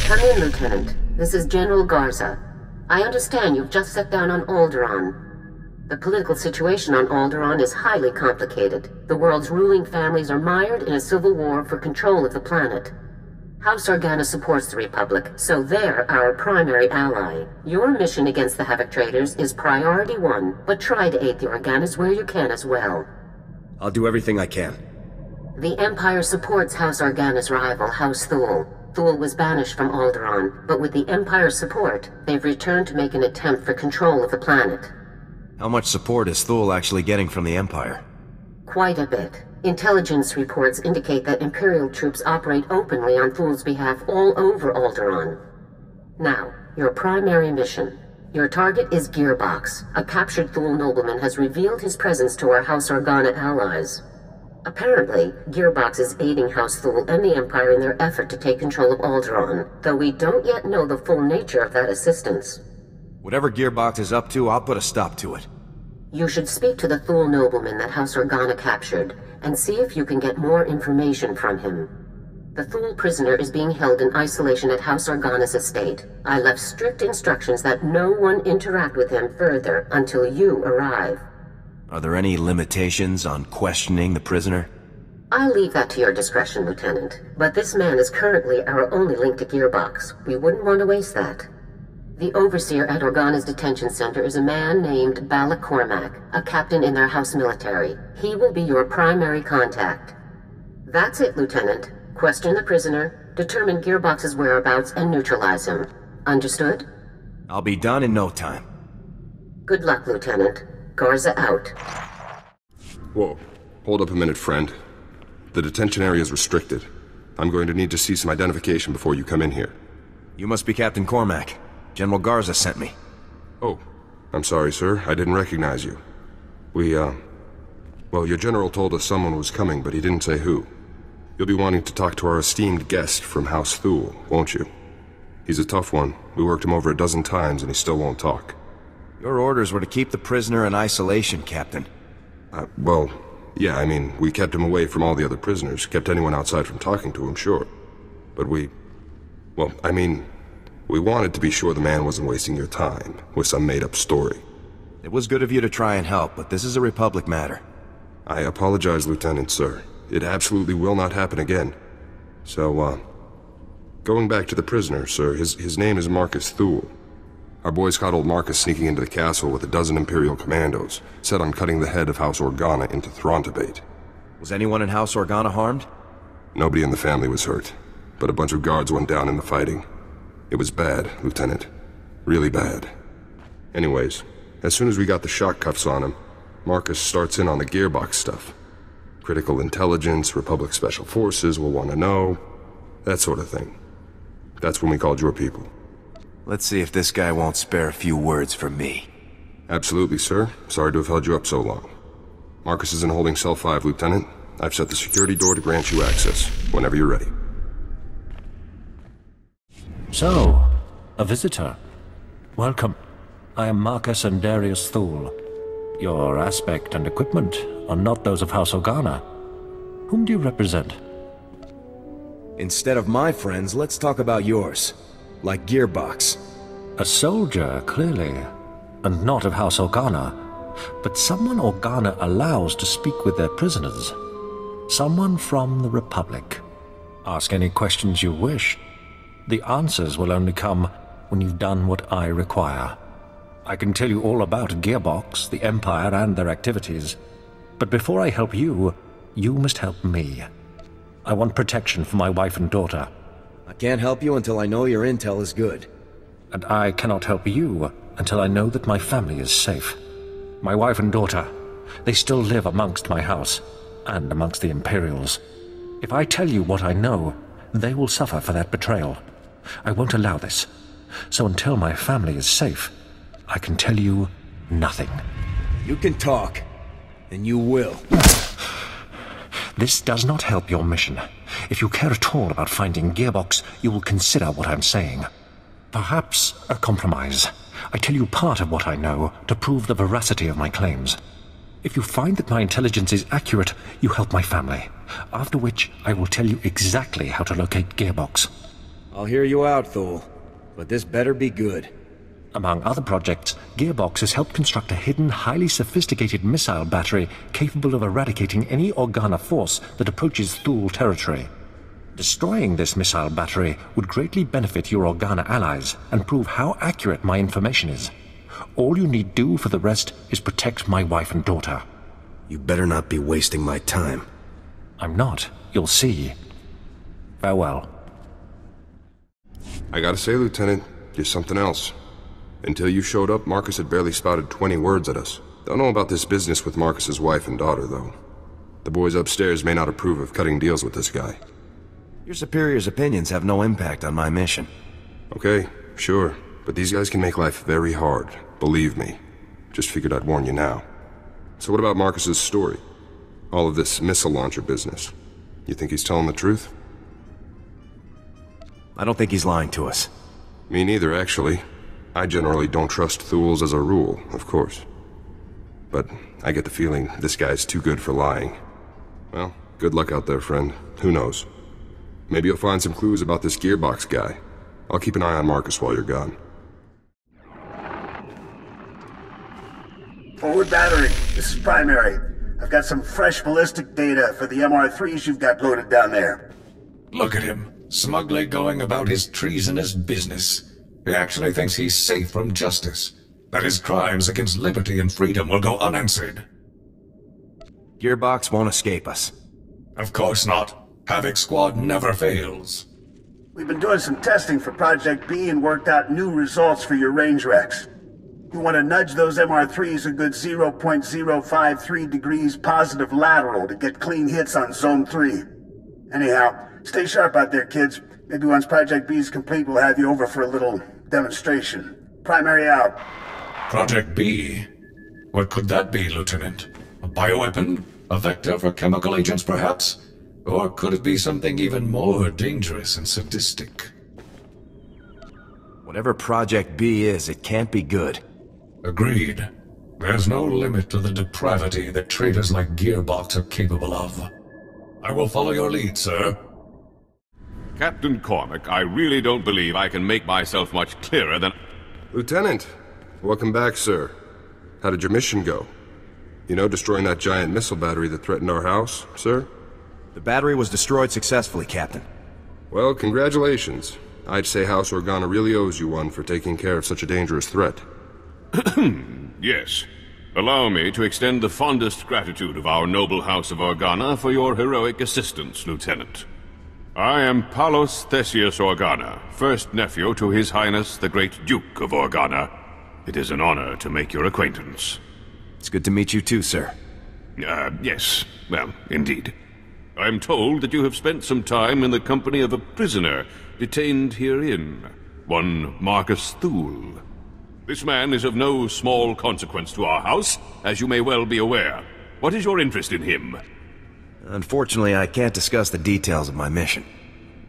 Come in, Lieutenant. This is General Garza. I understand you've just set down on Alderaan. The political situation on Alderaan is highly complicated. The world's ruling families are mired in a civil war for control of the planet. House Organa supports the Republic, so they're our primary ally. Your mission against the Havoc Traders is priority 1, but try to aid the Organas where you can as well. I'll do everything I can. The Empire supports House Organa's rival, House Thule. Thule was banished from Alderaan, but with the Empire's support, they've returned to make an attempt for control of the planet. How much support is Thule actually getting from the Empire? Quite a bit. Intelligence reports indicate that Imperial troops operate openly on Thule's behalf all over Alderaan. Now, your primary mission. Your target is Gearbox. A captured Thule nobleman has revealed his presence to our House Organa allies. Apparently, Gearbox is aiding House Thule and the Empire in their effort to take control of Alderaan, though we don't yet know the full nature of that assistance. Whatever Gearbox is up to, I'll put a stop to it. You should speak to the Thule nobleman that House Organa captured, and see if you can get more information from him. The Thule prisoner is being held in isolation at House Organa's estate. I left strict instructions that no one interact with him further until you arrive. Are there any limitations on questioning the prisoner? I'll leave that to your discretion, Lieutenant. But this man is currently our only link to Gearbox. We wouldn't want to waste that. The overseer at Organa's detention center is a man named Balak Cormac, a captain in their house military. He will be your primary contact. That's it, Lieutenant. Question the prisoner, determine Gearbox's whereabouts, and neutralize him. Understood? I'll be done in no time. Good luck, Lieutenant. Garza out. Whoa. Hold up a minute, friend. The detention area is restricted. I'm going to need to see some identification before you come in here. You must be Captain Cormac. General Garza sent me. Oh. I'm sorry, sir. I didn't recognize you. Well, your general told us someone was coming, but he didn't say who. You'll be wanting to talk to our esteemed guest from House Thule, won't you? He's a tough one. We worked him over a dozen times, and he still won't talk. Your orders were to keep the prisoner in isolation, Captain. Well, yeah, I mean, we kept him away from all the other prisoners, kept anyone outside from talking to him, sure. But we wanted to be sure the man wasn't wasting your time with some made-up story. It was good of you to try and help, but this is a Republic matter. I apologize, Lieutenant, sir. It absolutely will not happen again. So, going back to the prisoner, sir, his name is Marcus Thule. Our boys caught old Marcus sneaking into the castle with a dozen Imperial commandos, set on cutting the head of House Organa into Throntibate. Was anyone in House Organa harmed? Nobody in the family was hurt, but a bunch of guards went down in the fighting. It was bad, Lieutenant. Really bad. Anyways, as soon as we got the shock cuffs on him, Marcus starts in on the Gearbox stuff. Critical intelligence, Republic Special Forces will want to know, that sort of thing. That's when we called your people. Let's see if this guy won't spare a few words for me. Absolutely, sir. Sorry to have held you up so long. Marcus is in holding cell 5, Lieutenant. I've set the security door to grant you access, whenever you're ready. So, a visitor. Welcome. I am Marcus and Darius Thule. Your aspect and equipment are not those of House Organa. Whom do you represent? Instead of my friends, let's talk about yours. Like Gearbox. A soldier, clearly. And not of House Organa. But someone Organa allows to speak with their prisoners. Someone from the Republic. Ask any questions you wish. The answers will only come when you've done what I require. I can tell you all about Gearbox, the Empire, and their activities. But before I help you, you must help me. I want protection for my wife and daughter. I can't help you until I know your intel is good. And I cannot help you until I know that my family is safe. My wife and daughter, they still live amongst my house, and amongst the Imperials. If I tell you what I know, they will suffer for that betrayal. I won't allow this. So until my family is safe, I can tell you nothing. You can talk, and you will. This does not help your mission. If you care at all about finding Gearbox, you will consider what I'm saying. Perhaps a compromise. I tell you part of what I know to prove the veracity of my claims. If you find that my intelligence is accurate, you help my family. After which, I will tell you exactly how to locate Gearbox. I'll hear you out, Thule. But this better be good. Among other projects, Gearbox has helped construct a hidden, highly sophisticated missile battery capable of eradicating any Organa force that approaches Thule territory. Destroying this missile battery would greatly benefit your Organa allies and prove how accurate my information is. All you need do for the rest is protect my wife and daughter. You better not be wasting my time. I'm not. You'll see. Farewell. I gotta say, Lieutenant, you're something else. Until you showed up, Marcus had barely spouted 20 words at us. Don't know about this business with Marcus's wife and daughter, though. The boys upstairs may not approve of cutting deals with this guy. Your superior's opinions have no impact on my mission. Okay, sure. But these guys can make life very hard. Believe me. Just figured I'd warn you now. So what about Marcus's story? All of this missile launcher business. You think he's telling the truth? I don't think he's lying to us. Me neither, actually. I generally don't trust Thules as a rule, of course. But I get the feeling this guy's too good for lying. Well, good luck out there, friend. Who knows? Maybe you'll find some clues about this Gearbox guy. I'll keep an eye on Marcus while you're gone. Forward battery, this is primary. I've got some fresh ballistic data for the MR3s you've got loaded down there. Look at him, smugly going about his treasonous business. He actually thinks he's safe from justice, that his crimes against liberty and freedom will go unanswered. Gearbox won't escape us. Of course not. Havoc Squad never fails. We've been doing some testing for Project B and worked out new results for your range Rex. You want to nudge those MR3s a good 0.053 degrees positive lateral to get clean hits on Zone 3. Anyhow, stay sharp out there, kids. Maybe once Project B is complete, we'll have you over for a little demonstration. Primary out. Project B? What could that be, Lieutenant? A bioweapon? A vector for chemical agents, perhaps? Or could it be something even more dangerous and sadistic? Whatever Project B is, it can't be good. Agreed. There's no limit to the depravity that traitors like Gearbox are capable of. I will follow your lead, sir. Captain Cormac, I really don't believe I can make myself much clearer than... Lieutenant, welcome back, sir. How did your mission go? You know, destroying that giant missile battery that threatened our house, sir? The battery was destroyed successfully, Captain. Well, congratulations. I'd say House Organa really owes you one for taking care of such a dangerous threat. Yes. Allow me to extend the fondest gratitude of our noble House of Organa for your heroic assistance, Lieutenant. I am Palos Theseus Organa, first nephew to His Highness the Great Duke of Organa. It is an honor to make your acquaintance. It's good to meet you too, sir. Yes. Well, indeed. I am told that you have spent some time in the company of a prisoner detained herein, one Marcus Thule. This man is of no small consequence to our house, as you may well be aware. What is your interest in him? Unfortunately, I can't discuss the details of my mission.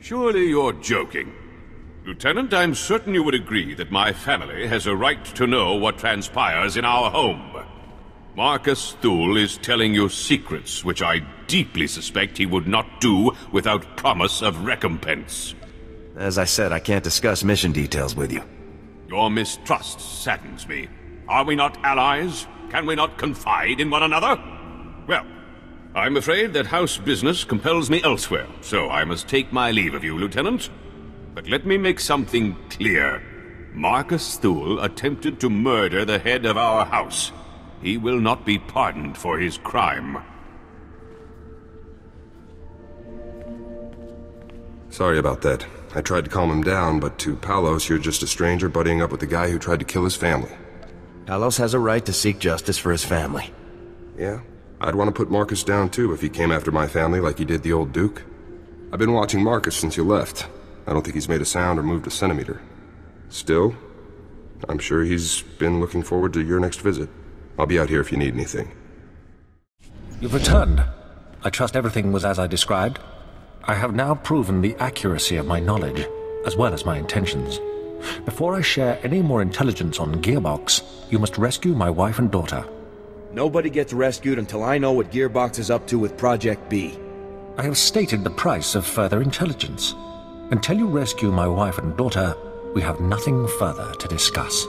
Surely you're joking. Lieutenant, I'm certain you would agree that my family has a right to know what transpires in our home. Marcus Thule is telling you secrets which I deeply suspect he would not do without promise of recompense. As I said, I can't discuss mission details with you. Your mistrust saddens me. Are we not allies? Can we not confide in one another? Well, I'm afraid that house business compels me elsewhere, so I must take my leave of you, Lieutenant. But let me make something clear. Marcus Thule attempted to murder the head of our house. He will not be pardoned for his crime. Sorry about that. I tried to calm him down, but to Palos, you're just a stranger buddying up with the guy who tried to kill his family. Palos has a right to seek justice for his family. Yeah? I'd want to put Marcus down too if he came after my family like he did the old Duke. I've been watching Marcus since you left. I don't think he's made a sound or moved a centimeter. Still, I'm sure he's been looking forward to your next visit. I'll be out here if you need anything. You've returned. I trust everything was as I described. I have now proven the accuracy of my knowledge, as well as my intentions. Before I share any more intelligence on Gearbox, you must rescue my wife and daughter. Nobody gets rescued until I know what Gearbox is up to with Project B. I have stated the price of further intelligence. Until you rescue my wife and daughter, we have nothing further to discuss.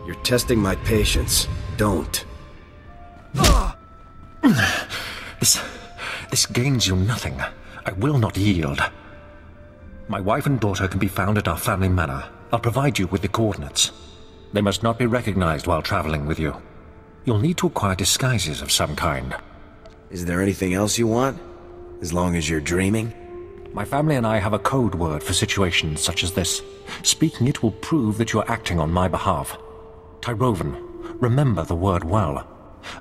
You're testing my patience. Don't. This gains you nothing. I will not yield. My wife and daughter can be found at our family manor. I'll provide you with the coordinates. They must not be recognized while traveling with you. You'll need to acquire disguises of some kind. Is there anything else you want? As long as you're dreaming? My family and I have a code word for situations such as this. Speaking it will prove that you're acting on my behalf. Tyrovan, remember the word well.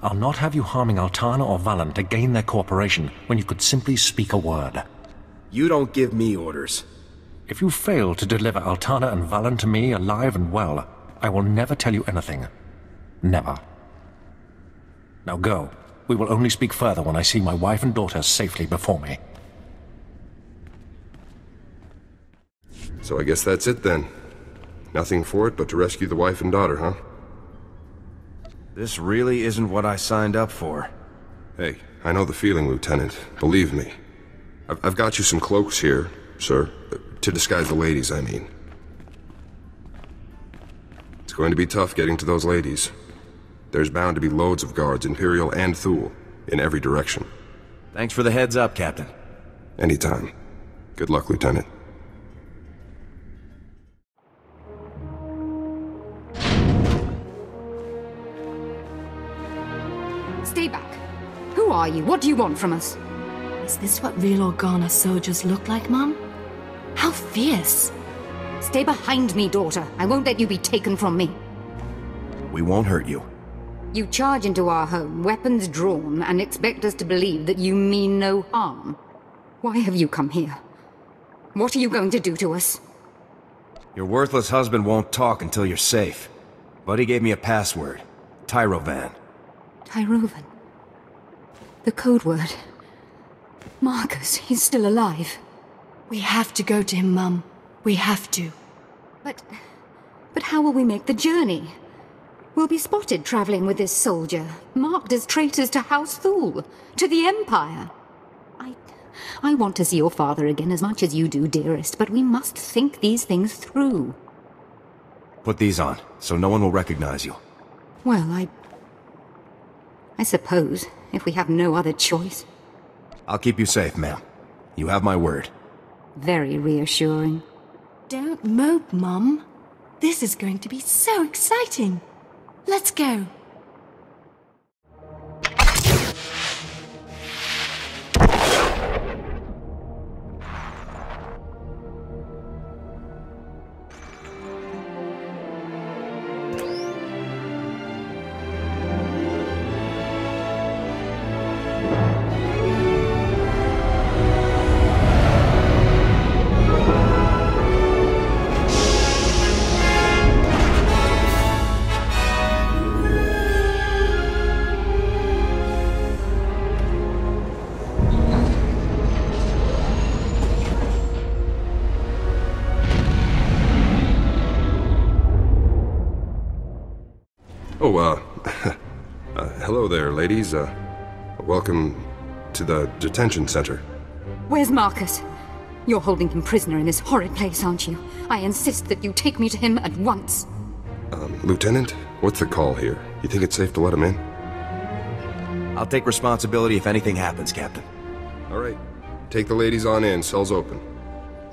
I'll not have you harming Altana or Valen to gain their cooperation when you could simply speak a word. You don't give me orders. If you fail to deliver Altana and Valen to me alive and well, I will never tell you anything. Never. Now go. We will only speak further when I see my wife and daughter safely before me. So I guess that's it then. Nothing for it but to rescue the wife and daughter, huh? This really isn't what I signed up for. Hey, I know the feeling, Lieutenant. Believe me. I've got you some cloaks here, sir. To disguise the ladies, I mean. It's going to be tough getting to those ladies. There's bound to be loads of guards, Imperial and Thule, in every direction. Thanks for the heads up, Captain. Anytime. Good luck, Lieutenant. Stay back. Who are you? What do you want from us? Is this what real Organa soldiers look like, Mum? How fierce! Stay behind me, daughter. I won't let you be taken from me. We won't hurt you. You charge into our home, weapons drawn, and expect us to believe that you mean no harm. Why have you come here? What are you going to do to us? Your worthless husband won't talk until you're safe. Buddy gave me a password. Tyrovan. Tyrovan. The code word. Marcus, he's still alive. We have to go to him, Mum. We have to. But how will we make the journey? We'll be spotted traveling with this soldier, marked as traitors to House Thule, to the Empire. I want to see your father again as much as you do, dearest, but we must think these things through. Put these on, so no one will recognize you. Well, I suppose, if we have no other choice. I'll keep you safe, ma'am. You have my word. Very reassuring. Don't mope, Mum. This is going to be so exciting. Let's go. Hello there, ladies. Welcome to the detention center. Where's Marcus? You're holding him prisoner in this horrid place, aren't you? I insist that you take me to him at once. Lieutenant, what's the call here? You think it's safe to let him in? I'll take responsibility if anything happens, Captain. All right. Take the ladies on in. Cell's open.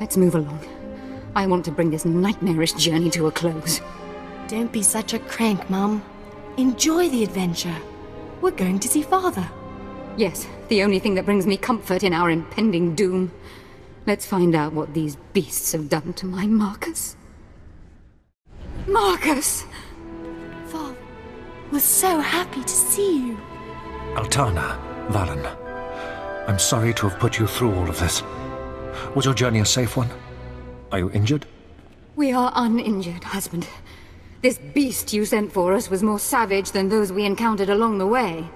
Let's move along. I want to bring this nightmarish journey to a close. Don't be such a crank, Mum. Enjoy the adventure. We're going to see Father. Yes, the only thing that brings me comfort in our impending doom. Let's find out what these beasts have done to my Marcus. Marcus! Father, we're so happy to see you. Altana, Valen, I'm sorry to have put you through all of this. Was your journey a safe one? Are you injured? We are uninjured, husband. This beast you sent for us was more savage than those we encountered along the way.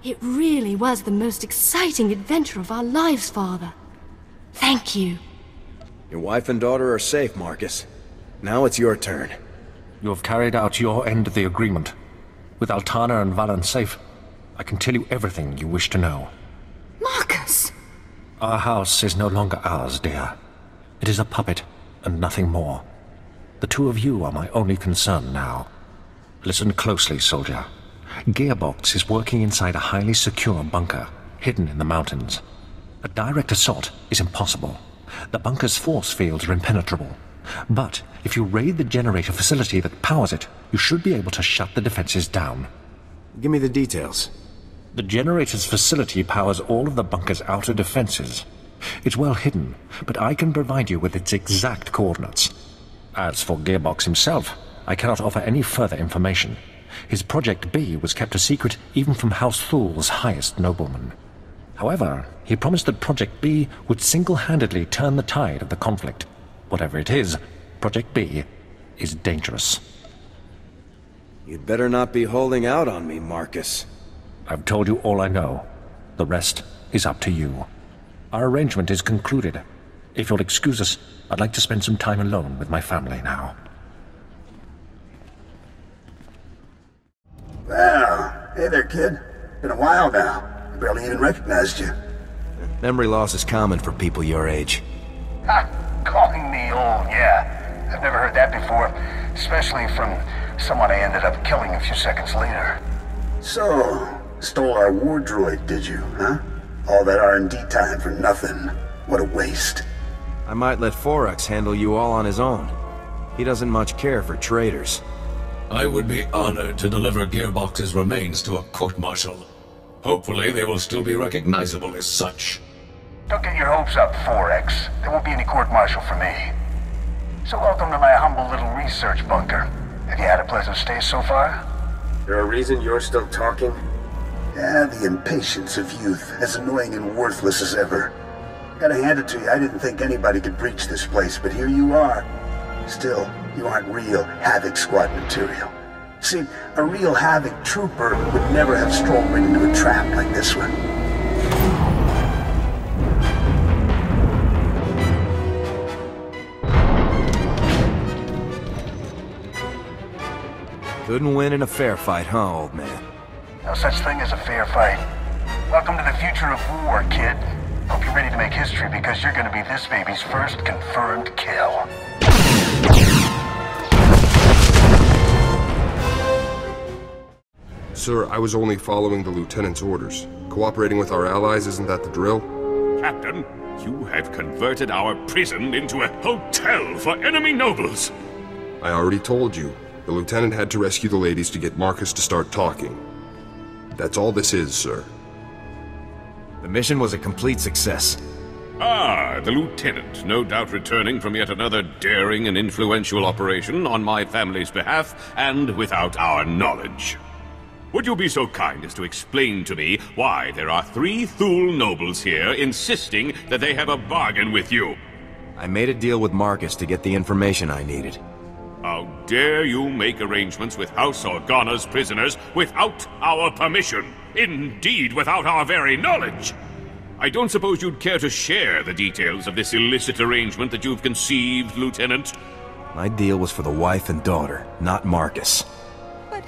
It really was the most exciting adventure of our lives, Father. Thank you. Your wife and daughter are safe, Marcus. Now it's your turn. You have carried out your end of the agreement. With Altana and Valen safe, I can tell you everything you wish to know. Marcus! Our house is no longer ours, dear. It is a puppet, and nothing more. The two of you are my only concern now. Listen closely, soldier. Gearbox is working inside a highly secure bunker, hidden in the mountains. A direct assault is impossible. The bunker's force fields are impenetrable. But if you raid the generator facility that powers it, you should be able to shut the defenses down. Give me the details. The generator's facility powers all of the bunker's outer defenses. It's well hidden, but I can provide you with its exact coordinates. As for Gearbox himself, I cannot offer any further information. His Project B was kept a secret even from House Thul's highest noblemen. However, he promised that Project B would single-handedly turn the tide of the conflict. Whatever it is, Project B is dangerous. You'd better not be holding out on me, Marcus. I've told you all I know. The rest is up to you. Our arrangement is concluded. If you'll excuse us, I'd like to spend some time alone with my family now. Well, hey there, kid. Been a while now. I barely even recognized you. Memory loss is common for people your age. Ha! Calling me old, yeah. I've never heard that before, especially from someone I ended up killing a few seconds later. So, stole our war droid, did you, huh? All that R&D time for nothing. What a waste. I might let Forex handle you all on his own. He doesn't much care for traitors. I would be honored to deliver Gearbox's remains to a court-martial. Hopefully they will still be recognizable as such. Don't get your hopes up, Forex. There won't be any court-martial for me. So welcome to my humble little research bunker. Have you had a pleasant stay so far? There a reason you're still talking? Yeah, the impatience of youth, as annoying and worthless as ever. Gotta hand it to you, I didn't think anybody could breach this place, but here you are. Still, you aren't real Havoc Squad material. See, a real Havoc trooper would never have strolled right into a trap like this one. Couldn't win in a fair fight, huh, old man? No such thing as a fair fight. Welcome to the future of war, kid. Hope you're ready to make history because you're gonna be this baby's first confirmed kill. Sir, I was only following the Lieutenant's orders. Cooperating with our allies, isn't that the drill? Captain, you have converted our prison into a hotel for enemy nobles. I already told you. The Lieutenant had to rescue the ladies to get Marcus to start talking. That's all this is, sir. The mission was a complete success. Ah, the Lieutenant, no doubt returning from yet another daring and influential operation on my family's behalf and without our knowledge. Would you be so kind as to explain to me why there are 3 Thul nobles here insisting that they have a bargain with you? I made a deal with Marcus to get the information I needed. How dare you make arrangements with House Organa's prisoners without our permission? Indeed, without our very knowledge! I don't suppose you'd care to share the details of this illicit arrangement that you've conceived, Lieutenant? My deal was for the wife and daughter, not Marcus. But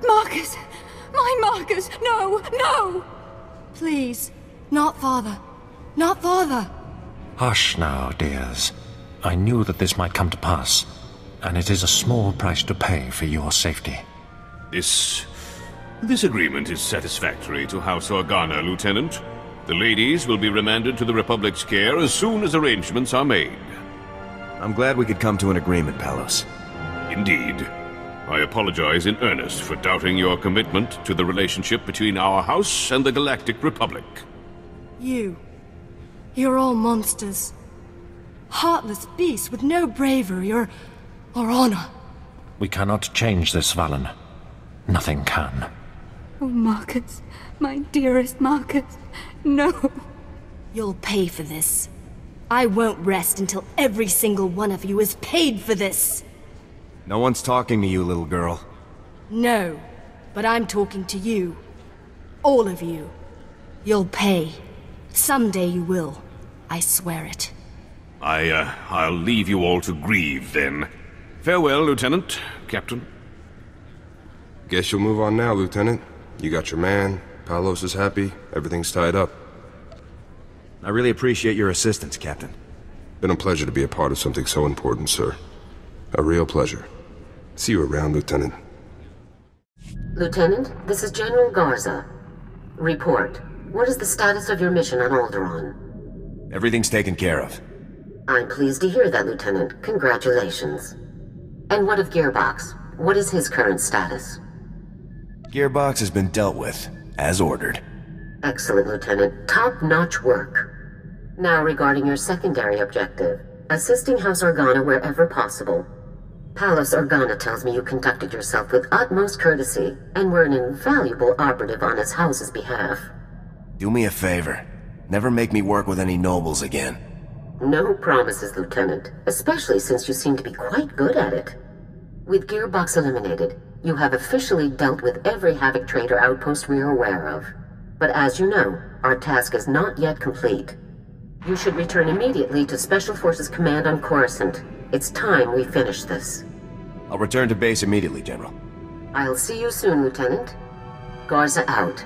Marcus! My Marcus! No! No! Please. Not father. Not father. Hush now, dears. I knew that this might come to pass, and it is a small price to pay for your safety. This agreement is satisfactory to House Organa, Lieutenant. The ladies will be remanded to the Republic's care as soon as arrangements are made. I'm glad we could come to an agreement, Palos. Indeed. I apologize in earnest for doubting your commitment to the relationship between our house and the Galactic Republic. You're all monsters. Heartless beasts with no bravery or honor. We cannot change this, Valen. Nothing can. Oh, Marcus. My dearest Marcus. No. You'll pay for this. I won't rest until every single one of you is paid for this. No one's talking to you, little girl. No, but I'm talking to you. All of you. You'll pay. Someday you will. I swear it. I'll leave you all to grieve, then. Farewell, Lieutenant. Captain. Guess you'll move on now, Lieutenant. You got your man, Palos is happy, everything's tied up. I really appreciate your assistance, Captain. Been a pleasure to be a part of something so important, sir. A real pleasure. See you around, Lieutenant. Lieutenant, this is General Garza. Report. What is the status of your mission on Alderaan? Everything's taken care of. I'm pleased to hear that, Lieutenant. Congratulations. And what of Gearbox? What is his current status? Gearbox has been dealt with, as ordered. Excellent, Lieutenant. Top-notch work. Now regarding your secondary objective, assisting House Organa wherever possible. Palace Organa tells me you conducted yourself with utmost courtesy and were an invaluable operative on his house's behalf. Do me a favor. Never make me work with any nobles again. No promises, Lieutenant, especially since you seem to be quite good at it. With Gearbox eliminated, you have officially dealt with every Havoc Trader outpost we are aware of. But as you know, our task is not yet complete. You should return immediately to Special Forces Command on Coruscant. It's time we finish this. I'll return to base immediately, General. I'll see you soon, Lieutenant. Garza out.